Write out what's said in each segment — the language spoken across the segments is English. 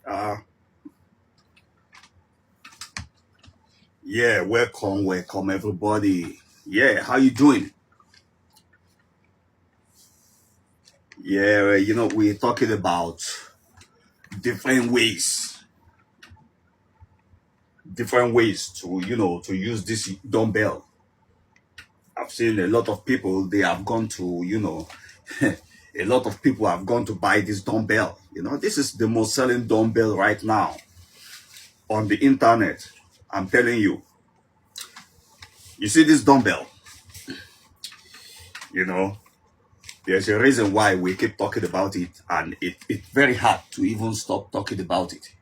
Uh, yeah, welcome everybody. Yeah, how you doing? Yeah, we're talking about different ways, to use this dumbbell. I've seen a lot of people, they have gone to, a lot of people have gone to buy this dumbbell. This is the most selling dumbbell right now on the internet. I'm telling you. You see this dumbbell, you know, there's a reason why we keep talking about it, and it's very hard to even stop talking about it.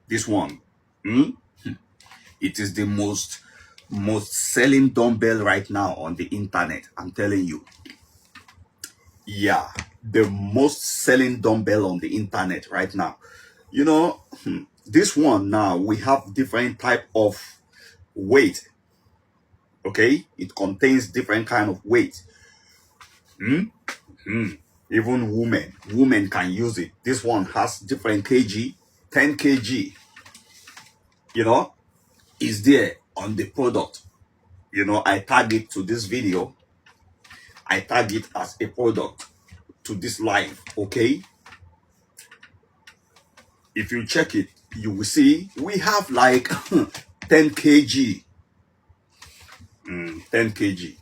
This one, it is the most selling dumbbell right now on the internet. I'm telling you. Yeah, the most selling dumbbell on the internet right now. This one now, we have different type of weight. Okay, it contains different kind of weight. Even women can use it. This one has different kg, 10 kg, is there on the product. I tag it to this video. I tag it as a product to this live. Okay, if you check it, you will see we have like 10 kg, 10 kg,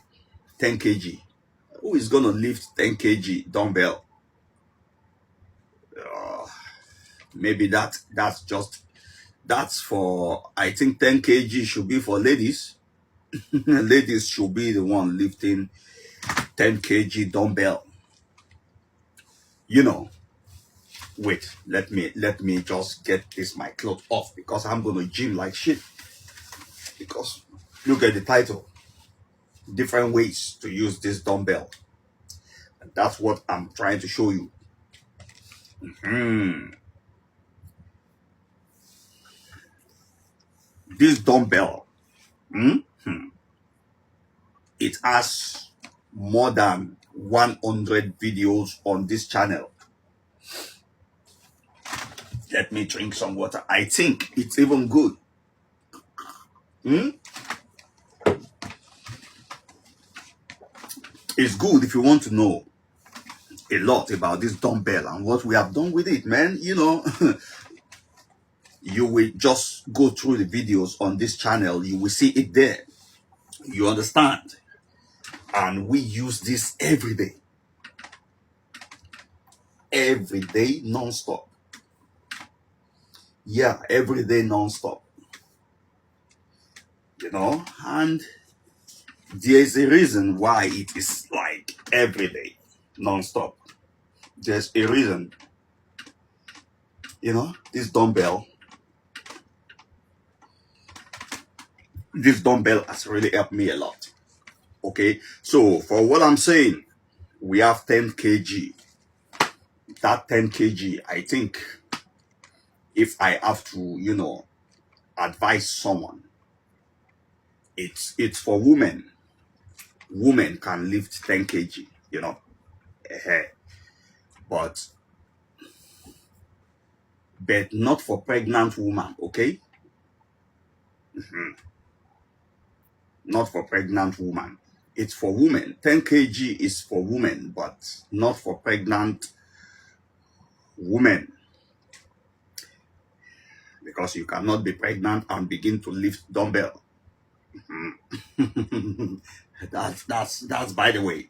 10 kg. Who is gonna lift 10 kg dumbbell? Maybe that's for, I think 10 kg should be for ladies. Ladies should be the one lifting 10 kg dumbbell. Wait, let me just get my clothes off, because I'm gonna gym like shit. Because look at the title, different ways to use this dumbbell, and that's what I'm trying to show you. This dumbbell, it has more than 100 videos on this channel. Let me drink some water. I think it's even good. It's good if you want to know a lot about this dumbbell and what we have done with it, man. You will just go through the videos on this channel. You will see it there. You understand? And we use this every day. Every day, non-stop. Yeah, every day, non-stop. And there's a reason why it is like every day, non-stop. There's a reason. This dumbbell has really helped me a lot. Okay, so for what I'm saying, we have 10 kg. That 10 kg, I think, if I have to, advise someone, it's for women. Women can lift 10 kg, but not for pregnant woman. Okay, not for pregnant woman. It's for women. 10 kg is for women, but not for pregnant women, because you cannot be pregnant and begin to lift dumbbell. That's by the way.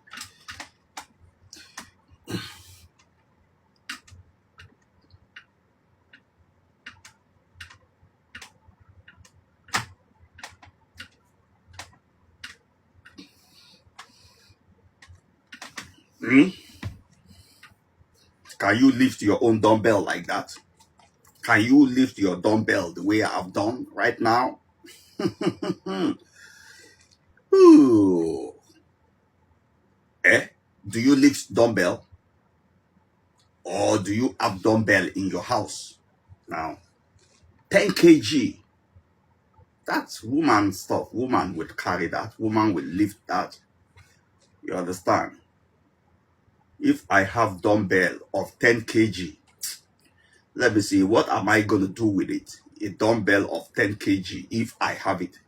Can you lift your own dumbbell like that? Can you lift your dumbbell the way I have done right now? Ooh. Do you lift dumbbell? Or do you have dumbbell in your house? Now, 10 kg. That's woman stuff. Woman will carry that. Woman will lift that. You understand? If I have dumbbell of 10 kg, Let me see, what am I going to do with it? A dumbbell of 10 kg if I have it.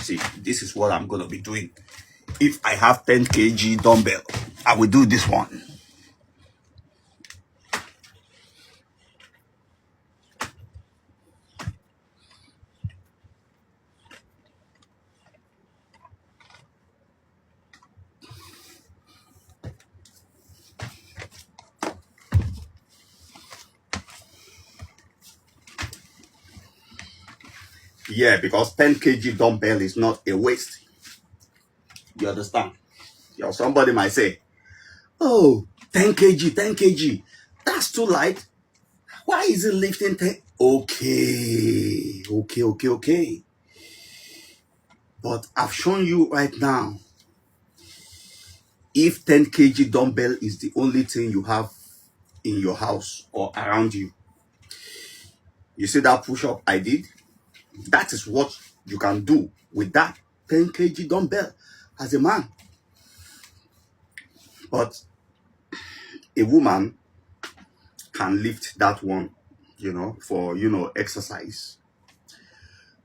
See, this is what I'm going to be doing. If I have 10 kg dumbbell, I will do this one. Yeah, because 10 kg dumbbell is not a waste. You understand? Yo, somebody might say, oh, 10 kg, 10 kg. That's too light. Why is it lifting 10? Okay. But I've shown you right now, if 10 kg dumbbell is the only thing you have in your house or around you, you see that push-up I did? That is what you can do with that 10 kg dumbbell as a man. But a woman can lift that one, for, exercise.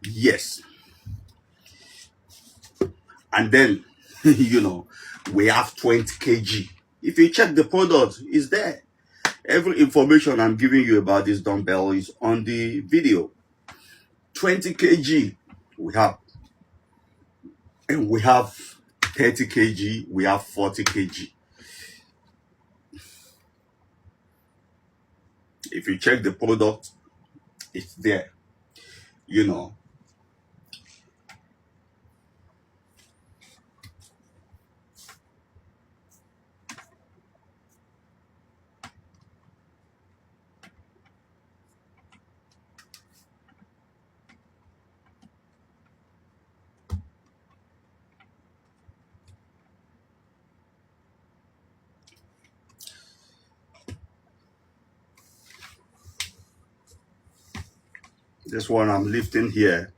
Yes. And then, we have 20 kg. If you check the product, it's there. Every information I'm giving you about this dumbbell is on the video. 20 kg we have. And we have 30 kg, we have 40 kg. If you check the product, it's there. This one I'm lifting here